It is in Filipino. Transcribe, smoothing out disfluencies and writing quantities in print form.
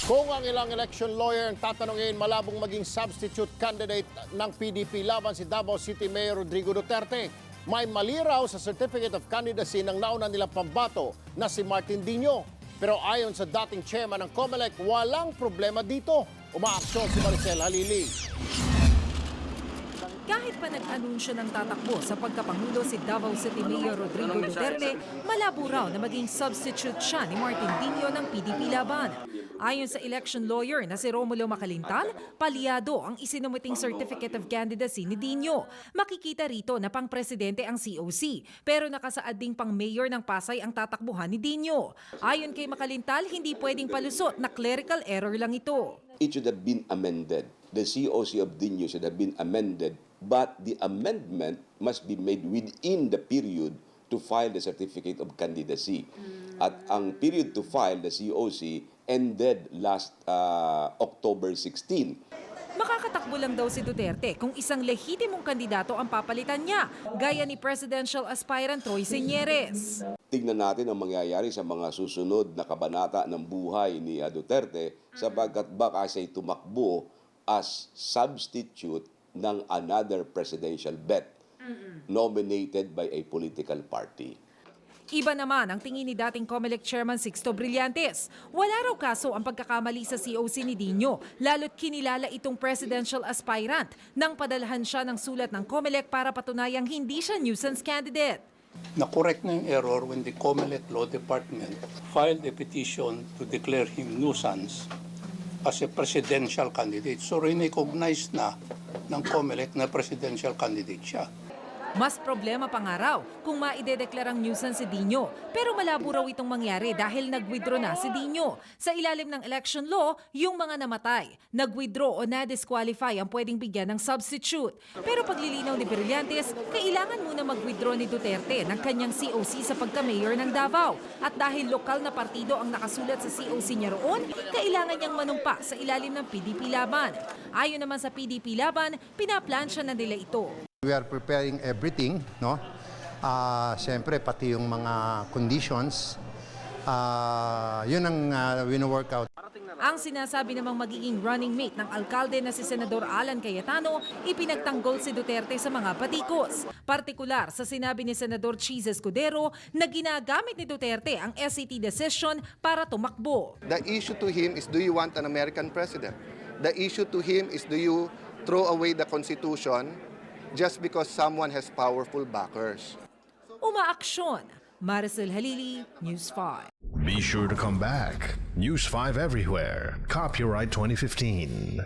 Kung ang ilang election lawyer ang tatanungin, malabong maging substitute candidate ng PDP laban si Davao City Mayor Rodrigo Duterte. May mali raw sa Certificate of Candidacy ng nauna nilang pambato na si Martin Dino. Pero ayon sa dating chairman ng COMELEC, walang problema dito. Umaaksyon si Maricel Halili. Kahit pa nag-anunsyo ng tatakbo sa pagkapangulo si Davao City Mayor Rodrigo Duterte, malabo raw na maging substitute siya ni Martin Dino ng PDP laban. Ayon sa election lawyer na si Romulo Macalintal, palyado ang isinumiting Certificate of Candidacy ni Dino. Makikita rito na pang-presidente ang COC, pero nakasaad ding pang-mayor ng Pasay ang tatakbuhan ni Dino. Ayon kay Macalintal, hindi pwedeng palusot na clerical error lang ito. It should have been amended. The COC of Dino should have been amended, but the amendment must be made within the period to file the Certificate of Candidacy. At ang period to file the COC ended last October 16. Makakatakbo lang daw si Duterte kung isang lehitimong kandidato ang papalitan niya, gaya ni presidential aspirant Troy Señeres. Tignan natin ang mangyayari sa mga susunod na kabanata ng buhay ni Duterte sapagkat baka siya'y tumakbo as substitute ng another presidential bet nominated by a political party. Iba naman ang tingin ni dating COMELEC Chairman Sixto Brillantes. Wala raw kaso ang pagkakamali sa COC ni Dino, lalo't kinilala itong presidential aspirant nang padalhan siya ng sulat ng COMELEC para patunayang hindi siya nuisance candidate. Na-correct na yung error when the COMELEC Law Department filed a petition to declare him nuisance as a presidential candidate. So, recognize na ng COMELEC na presidential candidate siya. Mas problema pa nga raw kung maidedeklarang nuisance si Dino. Pero malabo raw itong mangyari dahil nag-withdraw na si Dino. Sa ilalim ng election law, yung mga namatay, nag-withdraw o na-disqualify ang pwedeng bigyan ng substitute. Pero paglilinaw ni Brillantes, kailangan muna mag-withdraw ni Duterte ng kanyang COC sa pagka-mayor ng Davao. At dahil lokal na partido ang nakasulat sa COC niya roon, kailangan niyang manumpa sa ilalim ng PDP laban. Ayon naman sa PDP laban, pinaplansya na nila ito. We are preparing everything, no? Siyempre, pati yung mga conditions, yun ang wino-work out. Ang sinasabi namang magiging running mate ng alkalde na si Senador Alan Cayetano, ipinagtanggol si Duterte sa mga patikos. Partikular sa sinabi ni Senador Cheese Escudero na ginagamit ni Duterte ang SAT decision para tumakbo. The issue to him is, do you want an American president? The issue to him is, do you throw away the Constitution just because someone has powerful backers? Umaaksyon. Maricel Halili, News 5. Be sure to come back. News 5 everywhere. Copyright 2015.